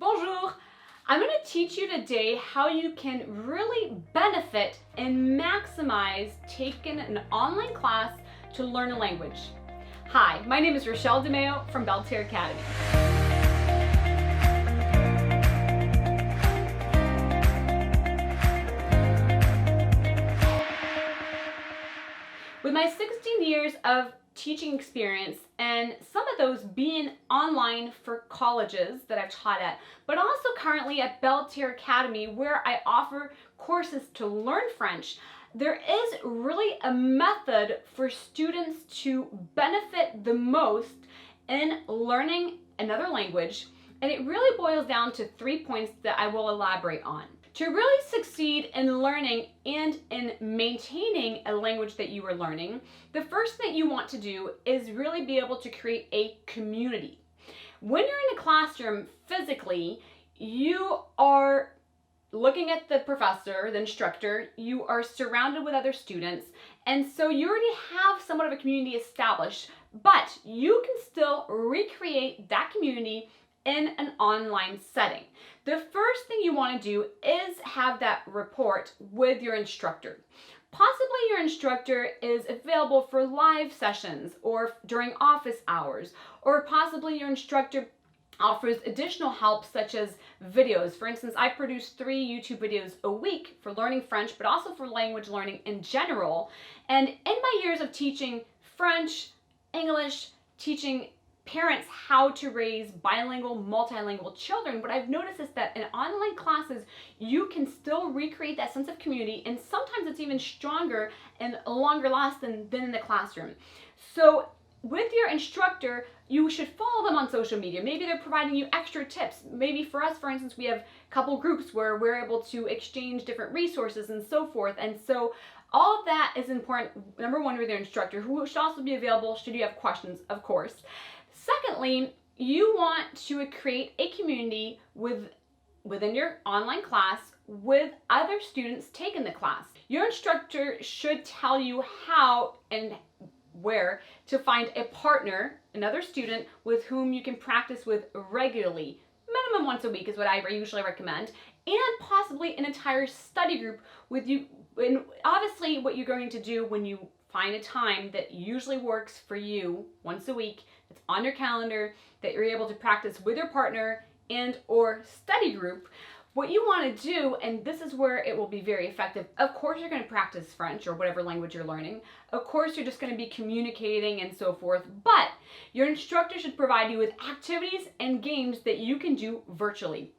Bonjour! I'm going to teach you today how you can really benefit and maximize taking an online class to learn a language. Hi, my name is Rachèle DeMéo from Belle Terre Academy. With my 16 years of teaching experience, and some of those being online for colleges that I've taught at, but also currently at Belle Terre Academy where I offer courses to learn French, there is really a method for students to benefit the most in learning another language, and it really boils down to 3 points that I will elaborate on. To really succeed in learning and in maintaining a language that you are learning, the first thing you want to do is really be able to create a community. When you're in a classroom physically, you are looking at the professor, the instructor, you are surrounded with other students, and so you already have somewhat of a community established, but you can still recreate that community in an online setting. The first thing you want to do is have that rapport with your instructor. Possibly your instructor is available for live sessions or during office hours, or possibly your instructor offers additional help such as videos. For instance, I produce 3 YouTube videos a week for learning French, but also for language learning in general. And in my years of teaching French, English, teaching parents how to raise bilingual, multilingual children, what I've noticed is that in online classes, you can still recreate that sense of community, and sometimes it's even stronger and longer lasting than in the classroom. So with your instructor, you should follow them on social media. Maybe they're providing you extra tips. Maybe for us, for instance, we have a couple groups where we're able to exchange different resources and so forth. And so all of that is important. Number one, with your instructor, who should also be available should you have questions, of course. Secondly, you want to create a community within your online class with other students taking the class. Your instructor should tell you how and where to find a partner, another student with whom you can practice with regularly. Minimum once a week is what I usually recommend, and possibly an entire study group with you. And obviously what you're going to do when you find a time that usually works for you once a week, that's on your calendar, that you're able to practice with your partner and or study group, what you want to do, and this is where it will be very effective, of course you're going to practice French or whatever language you're learning. Of course you're just going to be communicating and so forth, but your instructor should provide you with activities and games that you can do virtually.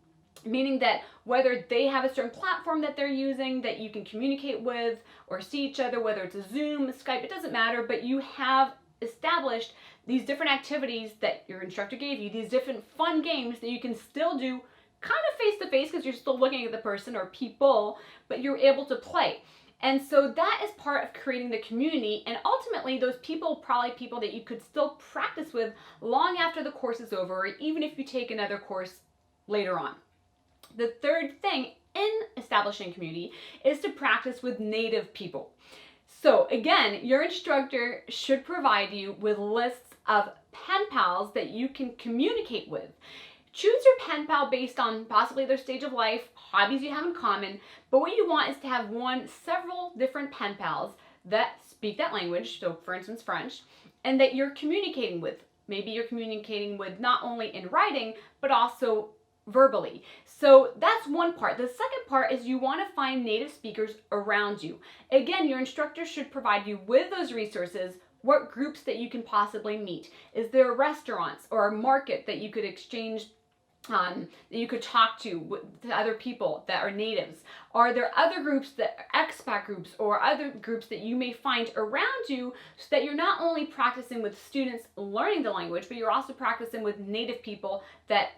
Meaning that whether they have a certain platform that they're using that you can communicate with or see each other, whether it's a Zoom, a Skype, it doesn't matter, but you have established these different activities that your instructor gave you, these different fun games that you can still do kind of face to face because you're still looking at the person or people, but you're able to play. And so that is part of creating the community, and ultimately those people, probably people that you could still practice with long after the course is over, or even if you take another course later on. The third thing in establishing community is to practice with native people. So again, your instructor should provide you with lists of pen pals that you can communicate with. Choose your pen pal based on possibly their stage of life, hobbies you have in common, but what you want is to have several different pen pals that speak that language, so for instance French, and that you're communicating with. Maybe you're communicating with not only in writing, but also verbally. So that's one part. The second part is you want to find native speakers around you. Again, your instructor should provide you with those resources, what groups that you can possibly meet. Is there restaurants or a market that you could exchange that you could talk to other people that are natives? Are there other groups that expat groups or other groups that you may find around you so that you're not only practicing with students learning the language, but you're also practicing with native people that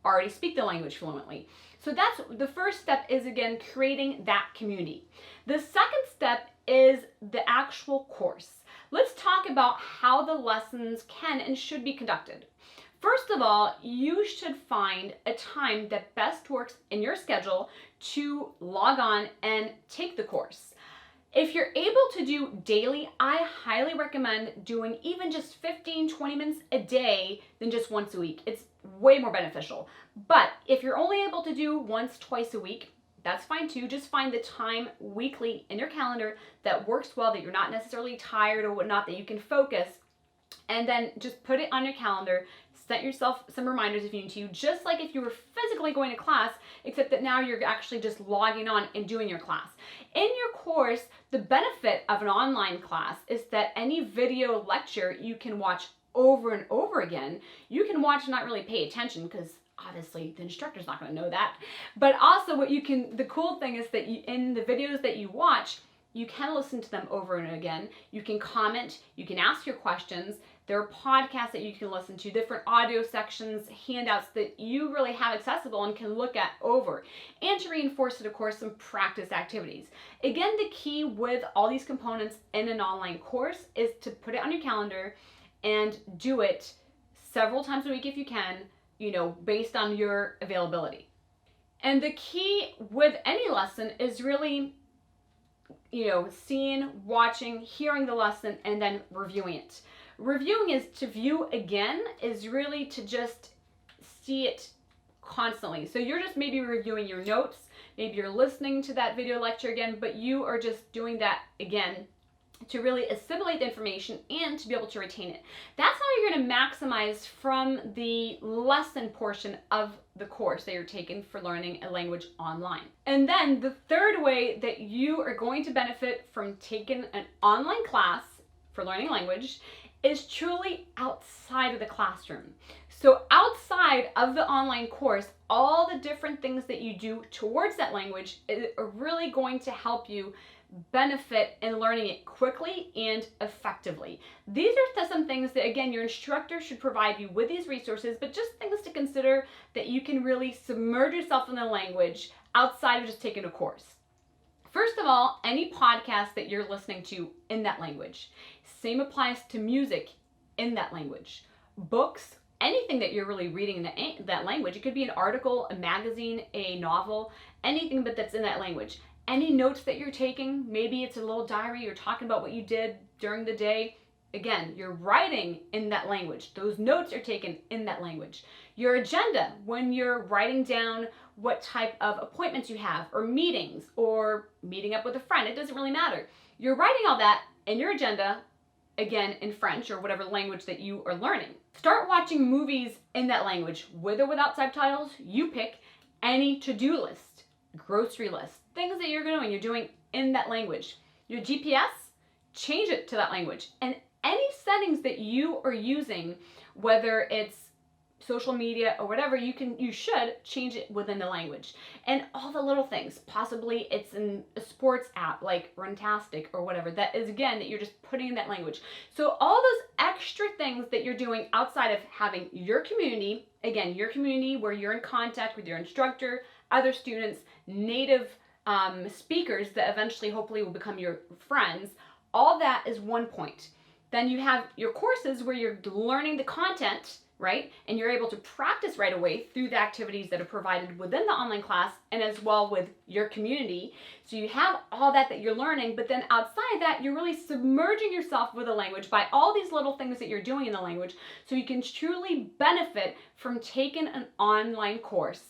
already speak the language fluently? So that's the first step, is again creating that community. The second step is the actual course. Let's talk about how the lessons can and should be conducted. First of all, you should find a time that best works in your schedule to log on and take the course. If you're able to do daily, I highly recommend doing even just 15-20 minutes a day than just once a week. It's way more beneficial. But if you're only able to do once, twice a week, that's fine too. Just find the time weekly in your calendar that works well, that you're not necessarily tired or whatnot, that you can focus, and then just put it on your calendar. Set yourself some reminders if you need to, just like if you were physically going to class, except that now you're actually just logging on and doing your class. In your course, the benefit of an online class is that any video lecture you can watch over and over again. You can watch and not really pay attention because obviously the instructor's not going to know that. But also the cool thing is that in the videos that you watch, you can listen to them over and again. You can comment, you can ask your questions. There are podcasts that you can listen to, different audio sections, handouts that you really have accessible and can look at over. And to reinforce it, of course, some practice activities. Again, the key with all these components in an online course is to put it on your calendar and do it several times a week if you can, based on your availability. And the key with any lesson is really, seeing, watching, hearing the lesson, and then reviewing it. Reviewing is to view again, is really to just see it constantly. So you're just maybe reviewing your notes, maybe you're listening to that video lecture again, but you are just doing that again to really assimilate the information and to be able to retain it. That's how you're going to maximize from the lesson portion of the course that you're taking for learning a language online. And then the third way that you are going to benefit from taking an online class for learning language is truly outside of the classroom. So outside of the online course, all the different things that you do towards that language are really going to help you benefit in learning it quickly and effectively. These are some things that, again, your instructor should provide you with these resources, but just things to consider that you can really submerge yourself in the language outside of just taking a course. First of all, any podcast that you're listening to in that language. Same applies to music in that language. Books, anything that you're really reading in that language. It could be an article, a magazine, a novel, anything but that's in that language. Any notes that you're taking, maybe it's a little diary, you're talking about what you did during the day. Again, you're writing in that language. Those notes are taken in that language. Your agenda, when you're writing down what type of appointments you have, or meetings, or meeting up with a friend, it doesn't really matter. You're writing all that in your agenda, again, in French or whatever language that you are learning. Start watching movies in that language, with or without subtitles. You pick. Any to-do list, grocery list, things that you're doing in that language. Your GPS, change it to that language. And any settings that you are using, whether it's social media or whatever, you should change it within the language. And all the little things, possibly it's in a sports app like Runtastic or whatever, that is, again, that you're just putting in that language. So all those extra things that you're doing outside of having your community, again, your community where you're in contact with your instructor, other students, native speakers that eventually hopefully will become your friends, all that is one point. Then you have your courses where you're learning the content, right? And you're able to practice right away through the activities that are provided within the online class and as well with your community. So you have all that you're learning, but then outside that, you're really submerging yourself with the language by all these little things that you're doing in the language, so you can truly benefit from taking an online course